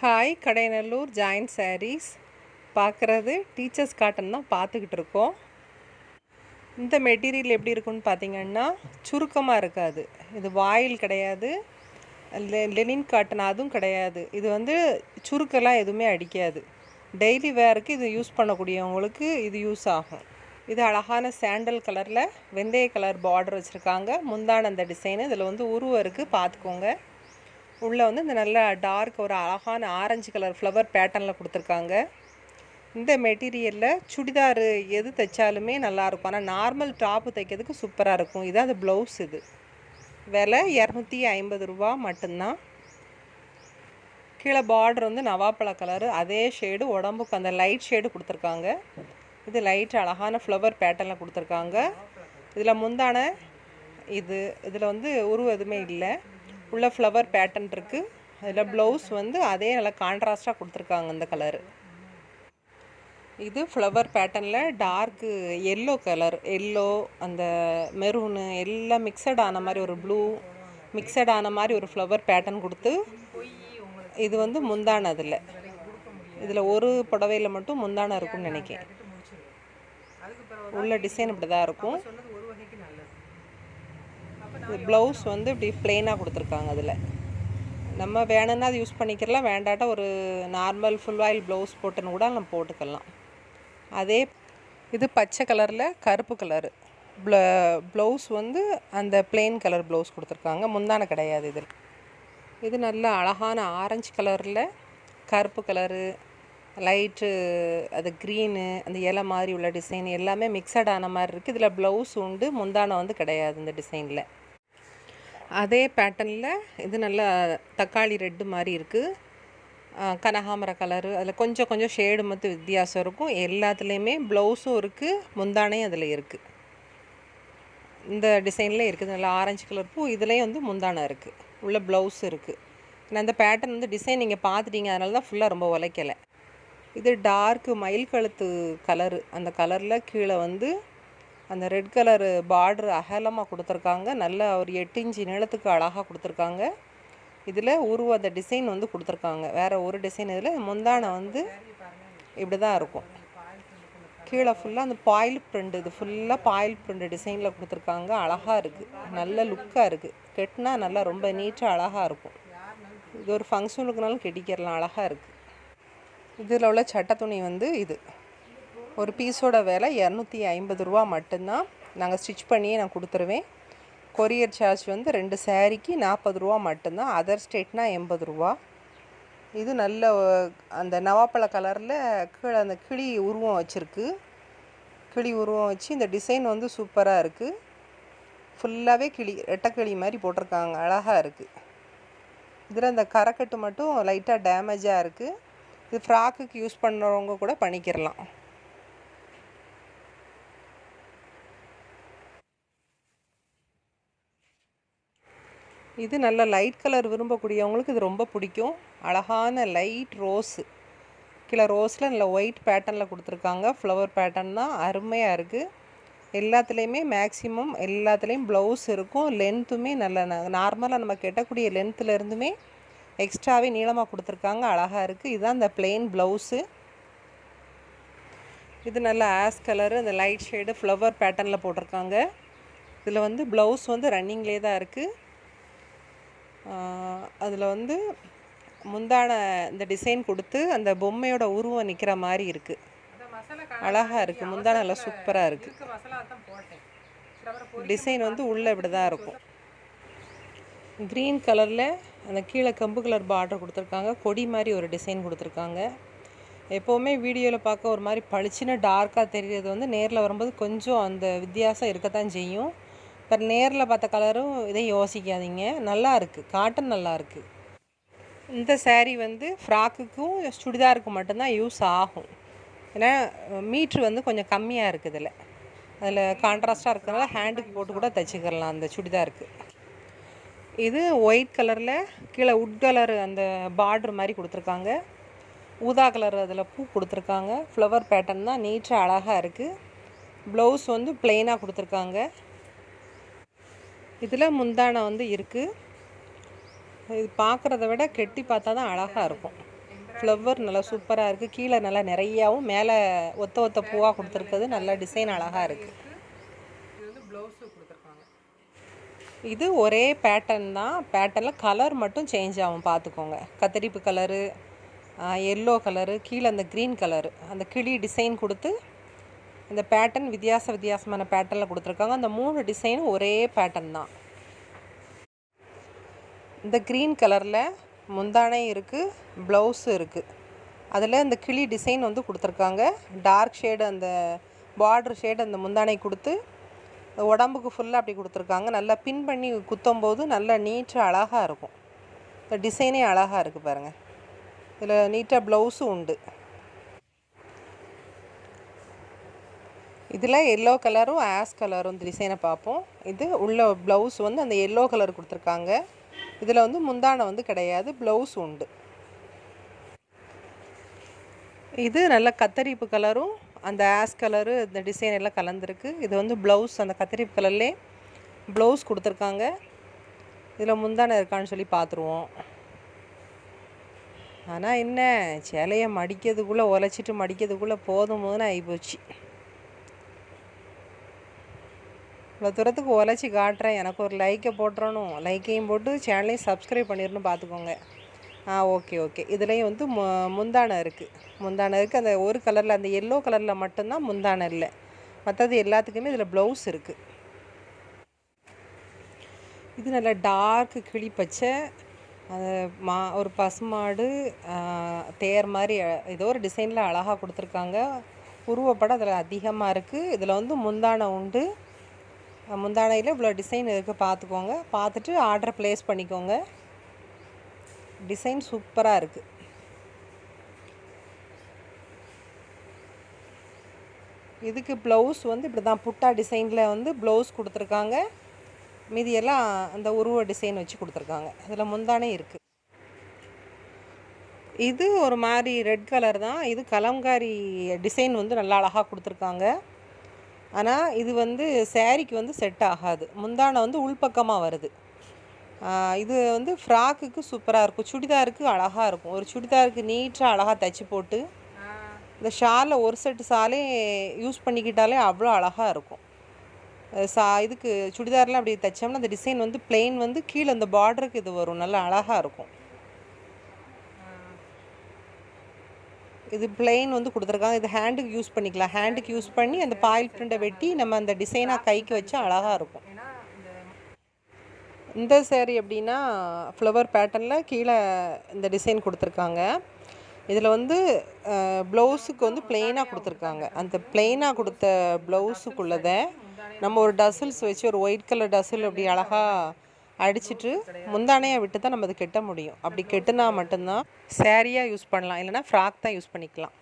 Hi, Kadainallur joint saris. பார்க்குறது teachers cotton தான் பார்த்துக்கிட்டு இருக்கோம். இந்த மெட்டீரியல் எப்படி இருக்குன்னு பார்த்தீங்கன்னா, சுருக்கமாக இருக்காது. இது வாயில் கிடையாது, லெனின் காட்டன் அதுவும் கிடையாது. இது சுருக்கெல்லாம் எதுவுமே அடிக்காது. டெய்லி வேருக்கு இது யூஸ் பண்ணக்கூடியவங்களுக்கு இது யூஸ் ஆகும். இது அழகான சாண்டல் கலரில் வெந்தய கலர் பார்டர் வச்சுருக்காங்க. முந்தான அந்த டிசைனு இதில் உருவம் இருக்குது, பார்த்துக்கோங்க. உள்ளே இந்த நல்ல டார்க் ஒரு அழகான ஆரஞ்சு கலர் ஃப்ளவர் பேட்டர்னில் கொடுத்துருக்காங்க. இந்த மெட்டீரியலில் சுடிதார் எது தைச்சாலுமே நல்லாயிருக்கும். ஆனால் நார்மல் டாப்பு தைக்கிறதுக்கு சூப்பராக இருக்கும். இதான் அது ப்ளவுஸ். இது விலை 250 ரூபா மட்டும்தான். கீழே பார்டர் நவாப்பழ கலரு, அதே ஷேடு உடம்புக்கு அந்த லைட் ஷேடு கொடுத்துருக்காங்க. இது லைட் அழகான ஃப்ளவர் பேட்டர்னில் கொடுத்துருக்காங்க. இதில் முந்தான இதில் உருவம் எதுவுமே இல்லை. உள்ள ஃப்ளவர் பேட்டர்ன் இருக்குது. அதில் ப்ளவுஸ் அதே நல்லா கான்ட்ராஸ்ட்டாக கொடுத்துருக்காங்க. இந்த கலரு இது ஃப்ளவர் பேட்டர்னில் டார்க்கு எல்லோ கலர், எல்லோ அந்த மெரூனு எல்லாம் மிக்சட் ஆன மாதிரி ஒரு ப்ளூ மிக்சட் ஆன மாதிரி ஒரு ஃப்ளவர் பேட்டர்ன் கொடுத்து இது முந்தான. இதில் ஒரு புடவையில் மட்டும் முந்தான இருக்கும்னு நினைக்கிறேன். உள்ள டிசைன் இப்படி தான் இருக்கும். இது ப்ளவுஸ் இப்படி ப்ளெயினாக கொடுத்துருக்காங்க. அதில் நம்ம வேணும்னா அது யூஸ் பண்ணிக்கலாம், வேண்டாட்டா ஒரு நார்மல் ஃபுல் ஆயில் ப்ளவுஸ் போட்டுன்னு கூட நம்ம போட்டுக்கலாம். அதே இது பச்சை கலரில் கருப்பு கலரு ப்ளவுஸ் அந்த பிளெயின் கலர் ப்ளவுஸ் கொடுத்துருக்காங்க. முந்தான கிடையாது. இது நல்ல அழகான ஆரஞ்சு கலரில் கருப்பு கலரு, லைட்டு அது க்ரீனு, அந்த இலை மாதிரி உள்ள டிசைன் எல்லாமே மிக்சட் ஆன மாதிரி இருக்குது. இதில் ப்ளவுஸ் உண்டு, முந்தான கிடையாது இந்த டிசைனில். அதே பேட்டர்னில் இது நல்ல தக்காளி ரெட்டு மாதிரி இருக்குது. கனகாமர கலரு, அதில் கொஞ்சம் கொஞ்சம் ஷேடு மட்டும் வித்தியாசம் இருக்கும். எல்லாத்துலேயுமே ப்ளவுஸும் இருக்குது, முந்தானையும் அதில் இருக்குது. இந்த டிசைனில் இருக்குது. நல்ல ஆரஞ்சு கலர் பூ. இதுலேயும் முந்தானை இருக்குது, உள்ள ப்ளவுஸ் இருக்குது. நான் அந்த பேட்டர்ன் டிசைன் நீங்கள் பார்த்துட்டீங்க, அதனால தான் ஃபுல்லாக ரொம்ப உழைக்கலை. இது டார்க்கு மயில் கழுத்து கலரு. அந்த கலரில் கீழே அந்த ரெட் கலரு பார்டர் அகலமாக கொடுத்துருக்காங்க. நல்ல ஒரு 8 இன்ச்சு நீளத்துக்கு அழகாக கொடுத்துருக்காங்க. இதில் அந்த டிசைன் கொடுத்துருக்காங்க. வேறு ஒரு டிசைன். இதில் முந்தானை இப்படி தான் இருக்கும். கீழே ஃபுல்லாக அந்த பாயில் பிரிண்ட், இது ஃபுல்லாக பாயில் பிரிண்ட் டிசைனில் கொடுத்துருக்காங்க. அழகாக இருக்குது, நல்ல லுக்காக இருக்குது. கெட்டினா நல்லா ரொம்ப நீட்டாக அழகாக இருக்கும். இது ஒரு ஃபங்க்ஷனுக்குனாலும் கெட்டிக்கிறலாம், அழகாக இருக்குது. இதில் உள்ள சட்டை துணி இது ஒரு பீஸோட விலை 250 ரூபா மட்டும்தான். நாங்கள் ஸ்டிச் பண்ணியே நான் கொடுத்துருவேன். கொரியர் சார்ஜ் 2 சாரீக்கு 40 ரூபா மட்டும்தான். அதர் ஸ்டேட்னால் 80 ரூபா. இது நல்ல அந்த நவாப்பழ கலரில் கீழே அந்த கிளி உருவம் வச்சுருக்கு. கிளி உருவம் வச்சு இந்த டிசைன் சூப்பராக இருக்குது. ஃபுல்லாகவே கிளி, ரெட்டைக்கிளி மாதிரி போட்டிருக்காங்க, அழகாக இருக்குது. இதில் இந்த கரைக்கட்டு மட்டும் லைட்டாக டேமேஜாக இருக்குது. இது ஃப்ராக்குக்கு யூஸ் பண்ணுறவங்க கூட பண்ணிக்கிறலாம். இது நல்ல லைட் கலர் விரும்பக்கூடியவங்களுக்கு இது ரொம்ப பிடிக்கும். அழகான லைட் ரோஸு, கீழே ரோஸில் நல்ல ஒயிட் பேட்டர்னில் கொடுத்துருக்காங்க. ஃப்ளவர் பேட்டர்ன் தான், அருமையாக இருக்குது. எல்லாத்துலேயுமே மேக்ஸிமம் எல்லாத்துலேயும் ப்ளவுஸ் இருக்கும். லென்த்துமே நல்ல நார்மலாக நம்ம கெட்டக்கூடிய லென்த்துலேருந்துமே எக்ஸ்ட்ராவே நீளமாக கொடுத்துருக்காங்க. அழகாக இருக்குது. இதுதான் இந்த பிளெயின் ப்ளவுஸு. இது நல்ல ஆஸ் கலரு, அந்த லைட் ஷேடு ஃப்ளவர் பேட்டர்னில் போட்டிருக்காங்க. இதில் ப்ளவுஸ் ரன்னிங்லேயே தான் இருக்குது. அதில் முந்தான இந்த டிசைன் கொடுத்து அந்த பொம்மையோட உருவம் நிற்கிற மாதிரி இருக்குது. அழகாக இருக்குது. முந்தான நல்லா சூப்பராக இருக்குது. டிசைன் உள்ளே இப்படி தான் இருக்கும். க்ரீன் கலரில் அந்த கீழே கம்பு கலர் பார்டர் கொடுத்துருக்காங்க. கொடி மாதிரி ஒரு டிசைன் கொடுத்துருக்காங்க. எப்போவுமே வீடியோவில் பார்க்க ஒரு மாதிரி பளிச்சுன்னு டார்க்காக தெரிகிறது நேரில் வரும்போது கொஞ்சம் அந்த வித்தியாசம் இருக்கத்தான் செய்யும். இப்போ நேரில் பார்த்த கலரும் இதை யோசிக்காதீங்க, நல்லா இருக்குது. காட்டன் நல்லா இருக்குது. இந்த சேரீ ஃப்ராக்குக்கும் சுடிதாருக்கு மட்டும்தான் யூஸ் ஆகும். ஏன்னா மீட்ரு கொஞ்சம் கம்மியாக இருக்குது. அதில் கான்ட்ராஸ்ட்டாக இருக்கிறதுனால ஹேண்டுக்கு போட்டு கூட தைச்சிக்கிறலாம் அந்த சுடிதாருக்கு. இது ஒயிட் கலரில் கீழே உட் கலர் அந்த பார்டர் மாதிரி கொடுத்துருக்காங்க. ஊதா கலர் அதில் பூ கொடுத்துருக்காங்க. ஃப்ளவர் பேட்டர்ன் தான், நீட்டாக அழகாக இருக்குது. ப்ளவுஸ் ப்ளெயினாக கொடுத்துருக்காங்க. இதில் முந்தானை இருக்குது. இது பார்க்குறத விட கெட்டி பார்த்தா தான் அழகாக இருக்கும். ஃப்ளவர் நல்லா சூப்பராக இருக்குது. கீழே நல்லா நிறையாவும் மேலே ஒத்த ஒத்த பூவாக கொடுத்துருக்குது. நல்லா டிசைன் அழகாக இருக்குது. இது வந்து ப்ளவுஸு கொடுத்துருக்காங்க. இது ஒரே பேட்டர்ன் தான். பேட்டர்னில் கலர் மட்டும் சேஞ்ச் ஆகும் பார்த்துக்கோங்க. கத்தரிப்பு கலரு, எல்லோ கலரு, கீழே அந்த க்ரீன் கலரு, அந்த கிளி டிசைன் கொடுத்து அந்த பேட்டர்ன் வித்தியாசமான பேட்டர்னில் கொடுத்துருக்காங்க. அந்த 3 டிசைனும் ஒரே பேட்டர்ன் தான். இந்த க்ரீன் கலரில் முந்தானை இருக்குது, ப்ளவுஸு இருக்குது. அதில் இந்த கிளி டிசைன் வந்து கொடுத்துருக்காங்க. டார்க் ஷேடு அந்த பார்டர் ஷேடு அந்த முந்தானை கொடுத்து உடம்புக்கு ஃபுல்லாக அப்படி கொடுத்துருக்காங்க. நல்லா பின் பண்ணி குத்தும்போது நல்லா நீட்டாக அழகாக இருக்கும். இந்த டிசைனே அழகாக இருக்குது பாருங்கள். இதில் நீட்டாக ப்ளவுஸும் உண்டு. இதில் எல்லோ கலரும் ஆஷ் கலரும் இந்த டிசைனை பார்ப்போம். இது உள்ள ப்ளவுஸ் வந்து அந்த எல்லோ கலர் கொடுத்துருக்காங்க. இதில் வந்து முந்தானை வந்து கிடையாது, ப்ளவுஸ் உண்டு. இது நல்ல கத்தரிப்பு கலரும் அந்த ஆஷ் கலரு இந்த டிசைன் எல்லாம் கலந்துருக்கு. இது வந்து ப்ளவுஸ் அந்த கத்தரிப்பு கலர்லேயே ப்ளவுஸ் கொடுத்துருக்காங்க. இதில் முந்தானை இருக்கான்னு சொல்லி பார்த்துருவோம். ஆனால் என்ன, சேலையை மடிக்கிறதுக்குள்ளே உழைச்சிட்டு மடிக்கிறதுக்குள்ளே போதும்னு ஆகிப்போச்சு. இவ்வளோ தூரத்துக்கு உழைச்சி காட்டுறேன். எனக்கு ஒரு லைக்கை போட்டுறணும். லைக்கையும் போட்டு சேனலையும் சப்ஸ்கிரைப் பண்ணிடணும் பார்த்துக்கோங்க. ஓகே. இதுலேயும் வந்து முந்தானை இருக்குது. அந்த ஒரு கலரில் அந்த எல்லோ கலரில் மட்டும்தான் முந்தானை இல்லை. மற்றது எல்லாத்துக்குமே இதில் ப்ளவுஸ் இருக்குது. இது நல்லா டார்க்கு கிளி பச்சை, ஒரு பசுமாடு தேர் மாதிரி ஏதோ ஒரு டிசைனில் அழகாக கொடுத்துருக்காங்க. உருவப்படம் அதில் அதிகமாக இருக்குது. இதில் வந்து முந்தானை உண்டு. முந்தானையில் இவ்வளோ டிசைன் இருக்குது பார்த்துக்கோங்க. பார்த்துட்டு ஆர்டர் ப்ளேஸ் பண்ணிக்கோங்க. டிசைன் சூப்பராக இருக்குது. இதுக்கு ப்ளவுஸ் வந்து இப்படி தான் புட்டா டிசைனில் வந்து ப்ளவுஸ் கொடுத்துருக்காங்க. மீதியெல்லாம் அந்த உருவ டிசைன் வச்சு கொடுத்துருக்காங்க. இதில் முந்தானே இருக்குது. இது ஒரு மாதிரி ரெட் கலர் தான். இது கலம்காரி டிசைன் வந்து நல்லா அழகாக கொடுத்துருக்காங்க. ஆனால் இது வந்து சேரீக்கு வந்து செட் ஆகாது. முந்தானை வந்து உள்பக்கமாக வருது. இது வந்து ஃப்ராக்குக்கு சூப்பராக இருக்கும். சுடிதாருக்கு அழகாக இருக்கும். ஒரு சுடிதாருக்கு நீட்டாக அழகாக தைச்சி போட்டு இந்த ஷாலில் ஒரு செட்டு ஷாலே யூஸ் பண்ணிக்கிட்டாலே அவ்வளோ அழகாக இருக்கும். இதுக்கு சுடிதாரில் அப்படி தைச்சோம்னா அந்த டிசைன் வந்து பிளெயின் வந்து கீழே அந்த பார்டருக்கு இது வரும். நல்லா அழகாக இருக்கும். இது பிளெயின் வந்து கொடுத்துருக்காங்க. இது ஹேண்டுக்கு யூஸ் பண்ணிக்கலாம். ஹேண்டுக்கு யூஸ் பண்ணி அந்த பாயில் பிரிண்டை வெட்டி நம்ம அந்த டிசைனாக கைக்கு வச்சா அழகாக இருக்கும். இந்த சேரீ எப்படின்னா ஃப்ளவர் பேட்டர்னில் கீழே இந்த டிசைன் கொடுத்துருக்காங்க. இதில் வந்து ப்ளவுஸுக்கு வந்து பிளெயினாக கொடுத்துருக்காங்க. அந்த பிளெயினாக கொடுத்த ப்ளவுஸுக்குள்ளதை நம்ம ஒரு டசில்ஸ் வச்சு ஒரு ஒயிட் கலர் டசில் அப்படி அழகாக அடிச்சுட்டு முந்தானையை விட்டு தான் நம்ம அது கெட்ட முடியும். அப்படி கெட்டுனா மட்டும்தான் சேரீயாக யூஸ் பண்ணலாம், இல்லைனா ஃப்ராக் தான் யூஸ் பண்ணிக்கலாம்.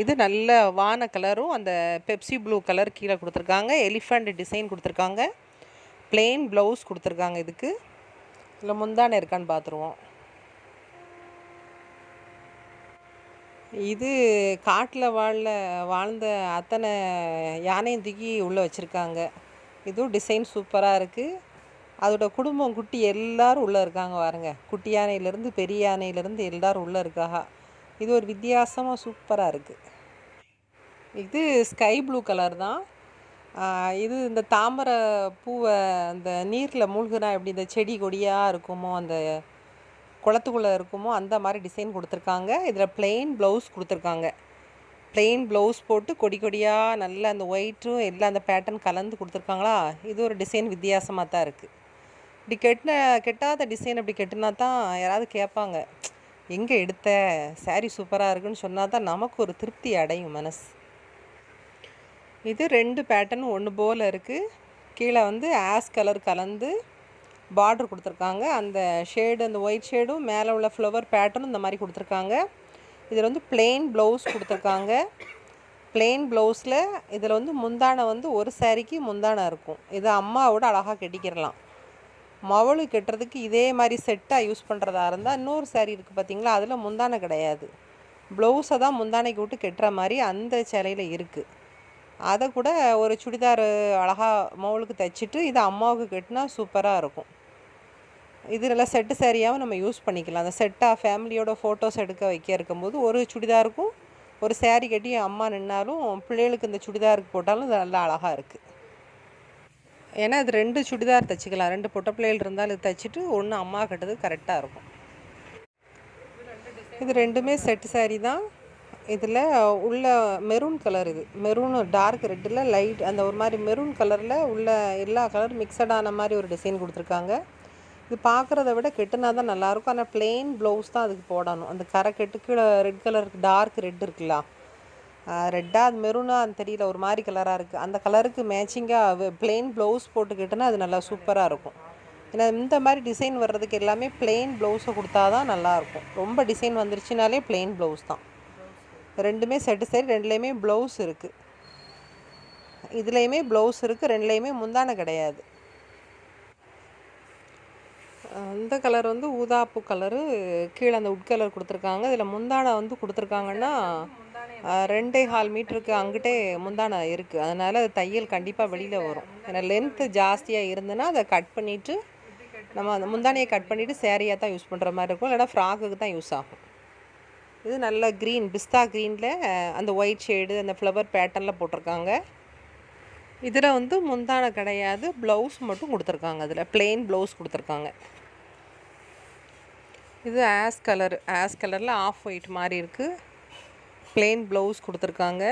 இது நல்ல வான கலரும் அந்த பெப்சி ப்ளூ கலர் கீழே கொடுத்துருக்காங்க. எலிஃபண்ட் டிசைன் கொடுத்துருக்காங்க. பிளெயின் ப்ளவுஸ் கொடுத்துருக்காங்க. இதுக்கு இல்லை முந்தானை இருக்கான்னு பார்த்துருவோம். இது காட்டில் வாழ்ந்த அத்தனை யானையும் தூக்கி உள்ளே வச்சுருக்காங்க. இதுவும் டிசைன் சூப்பராக இருக்குது. அதோட குடும்பம் குட்டி எல்லோரும் உள்ளே இருக்காங்க பாருங்க. குட்டி யானையிலேருந்து பெரிய யானையிலேருந்து எல்லோரும் உள்ளே இருக்காங்க. இது ஒரு வித்தியாசமாக சூப்பராக இருக்குது. இது ஸ்கை ப்ளூ கலர் தான். இது இந்த தாமரை பூவை அந்த நீரில் மூழ்கினா எப்படி இந்த செடி கொடியாக இருக்குமோ, அந்த குளத்துக்குள்ளே இருக்குமோ அந்த மாதிரி டிசைன் கொடுத்துருக்காங்க. இதில் பிளெயின் ப்ளவுஸ் கொடுத்துருக்காங்க. பிளெயின் ப்ளவுஸ் போட்டு கொடி கொடியாக நல்லா அந்த ஒயிட்டும் எல்லாம் அந்த பேட்டர்ன் கலந்து கொடுத்துருக்காங்களா. இது ஒரு டிசைன் வித்தியாசமாக தான் இருக்குது. இப்படி கெட்டாத டிசைன் அப்படி கெட்டினா தான் யாராவது கேட்பாங்க, எங்கே எடுத்த சாரீ சூப்பராக இருக்குன்னு சொன்னால் தான் நமக்கு ஒரு திருப்தி அடையும் மனசு. இது 2 பேட்டர்ன் ஒன்று போல் இருக்குது. கீழே வந்து ஆஷ் கலர் கலந்து பார்டர் கொடுத்துருக்காங்க. அந்த ஷேடு அந்த ஒயிட் ஷேடும் மேலே உள்ள ஃப்ளவர் பேட்டர்னும் இந்த மாதிரி கொடுத்துருக்காங்க. இதில் வந்து பிளெயின் ப்ளவுஸ் கொடுத்துருக்காங்க. பிளெயின் ப்ளவுஸில் இதில் வந்து முந்தானை வந்து ஒரு சாரீக்கு முந்தானை இருக்கும். இது அம்மாவோட அழகாக கட்டிக்கிறலாம். மவளு கட்டுறதுக்கு இதே மாதிரி செட்டாக யூஸ் பண்ணுறதா இருந்தால் இன்னொரு சாரீ இருக்குது பார்த்திங்களா, அதில் முந்தானை கிடையாது. ப்ளவுஸை தான் முந்தானைக்கு விட்டு கட்டுற மாதிரி அந்த சேலையில் இருக்குது. அதை கூட ஒரு சுடிதார் அழகாக மவளுக்கு தைச்சிட்டு இதை அம்மாவுக்கு கட்டினா சூப்பராக இருக்கும். இது நல்லா செட்டு சாரியாகவும் நம்ம யூஸ் பண்ணிக்கலாம். அந்த செட்டாக ஃபேமிலியோட ஃபோட்டோஸ் எடுக்க வைக்க இருக்கும்போது ஒரு சுடிதாருக்கும் ஒரு சேரீ கட்டி அம்மா நின்னாலும் பிள்ளைகளுக்கு இந்த சுடிதாருக்கு போட்டாலும் இது நல்லா அழகாக இருக்குது. ஏன்னா இது 2 சுடிதார் தைச்சிக்கலாம். 2 பொட்டை பிள்ளைகள் இருந்தாலும் இது தைச்சிட்டு ஒன்று அம்மா கட்டுறது கரெக்டாக இருக்கும். இது ரெண்டுமே செட்டு சாரீ தான். இதில் உள்ள மெரூன் கலர், இது மெரூன் டார்க் ரெட்டில் லைட் அந்த ஒரு மாதிரி மெரூன் கலரில் உள்ள எல்லா கலரும் மிக்சடான மாதிரி ஒரு டிசைன் கொடுத்துருக்காங்க. இது பார்க்குறத விட கெட்டுனா தான் நல்லாயிருக்கும். ஆனால் பிளெயின் ப்ளவுஸ் தான் அதுக்கு போடணும். அந்த கரை கெட்டுக்கு ரெட் கலருக்கு டார்க் ரெட் இருக்குல்ல, ரெட்டாக அது மெரூனாக தெரியல, ஒரு மாதிரி கலராக இருக்குது. அந்த கலருக்கு மேட்சிங்காக பிளெயின் ப்ளவுஸ் போட்டுக்கிட்டுனா அது நல்லா சூப்பராக இருக்கும். ஏன்னா இந்த மாதிரி டிசைன் வர்றதுக்கு எல்லாமே பிளெயின் ப்ளவுஸை கொடுத்தா தான் நல்லாயிருக்கும். ரொம்ப டிசைன் வந்துருச்சுனாலே பிளெயின் ப்ளவுஸ் தான். ரெண்டுமே செட்டு சரி, ரெண்டுலேயுமே ப்ளவுஸ் இருக்குது. இதுலேயுமே ப்ளவுஸ் இருக்குது, ரெண்டுலேயுமே முந்தானை கிடையாது. இந்த கலர் வந்து ஊதாப்பு கலரு, கீழே அந்த உட் கலர் கொடுத்துருக்காங்க. இதில் முந்தானை வந்து கொடுத்துருக்காங்கன்னா 2.25 மீட்டருக்கு அங்கிட்டே முந்தானை இருக்குது. அதனால் அது தையல் கண்டிப்பாக வெளியில் வரும். ஏன்னா லென்த்து ஜாஸ்தியாக இருந்ததுன்னா அதை கட் பண்ணிவிட்டு நம்ம அந்த முந்தானையை கட் பண்ணிவிட்டு சேரீயாக தான் யூஸ் பண்ணுற மாதிரி இருக்கும், இல்லைனா ஃப்ராக்குக்கு தான் யூஸ் ஆகும். இது நல்ல க்ரீன், பிஸ்தா க்ரீனில் அந்த ஒயிட் ஷேடு அந்த ஃப்ளவர் பேட்டர்னில் போட்டிருக்காங்க. இதில் வந்து முந்தானை கிடையாது, ப்ளவுஸ் மட்டும் கொடுத்துருக்காங்க. அதில் பிளெயின் ப்ளவுஸ் கொடுத்துருக்காங்க. இது ஆஸ் கலரில் ஆஃப் ஒயிட் மாதிரி இருக்குது. பிளெயின் ப்ளவுஸ் கொடுத்துருக்காங்க.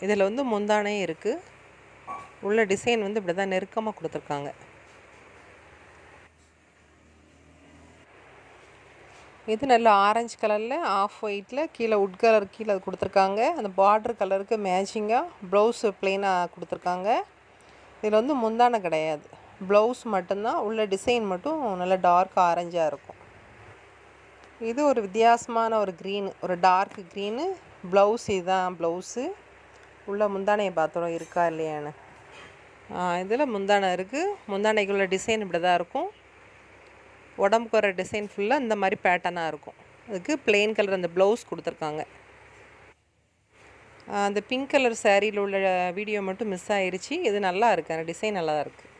இதில் வந்து முந்தானே இருக்குது. உள்ள டிசைன் வந்து இப்படி தான் நெருக்கமாக கொடுத்துருக்காங்க. இது நல்ல ஆரஞ்சு கலரில் ஆஃப் ஒயிட்டில் கீழே உட் கலர் கீழே கொடுத்துருக்காங்க. அந்த பார்டர் கலருக்கு மேட்சிங்காக ப்ளவுஸு ப்ளெயினாக கொடுத்துருக்காங்க. இதில் வந்து முந்தானை கிடையாது, ப்ளவுஸ் மட்டும்தான். உள்ள டிசைன் மட்டும் நல்லா டார்க் ஆரஞ்சாக இருக்கும். இது ஒரு வித்தியாசமான ஒரு க்ரீனு, ஒரு டார்க் க்ரீனு. ப்ளவுஸ் இதுதான் ப்ளவுஸு. உள்ள முந்தானையை பார்த்தோம் இருக்கா இல்லையான்னு. இதில் முந்தானை இருக்குது. முந்தானைக்குள்ள டிசைன் இப்படி தான் இருக்கும். உடம்புக்கு வர டிசைன் ஃபுல்லாக இந்த மாதிரி பேட்டர்னாக இருக்கும். அதுக்கு பிளெயின் கலர் அந்த ப்ளவுஸ் கொடுத்துருக்காங்க. அந்த பிங்க் கலர் சாரியில் உள்ள வீடியோ மட்டும் மிஸ் ஆயிடுச்சு. இது நல்லா இருக்குது, அந்த டிசைன் நல்லா தான் இருக்குது.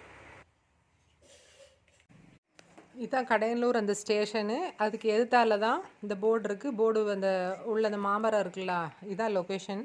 இதுதான் கடையனூர் அந்த ஸ்டேஷனு. அதுக்கு எதிர்த்தால தான் இந்த போர்டு இருக்குது. போர்டு அந்த உள்ள அந்த மாமரம் இருக்குல்ல, இதுதான் லொக்கேஷன்.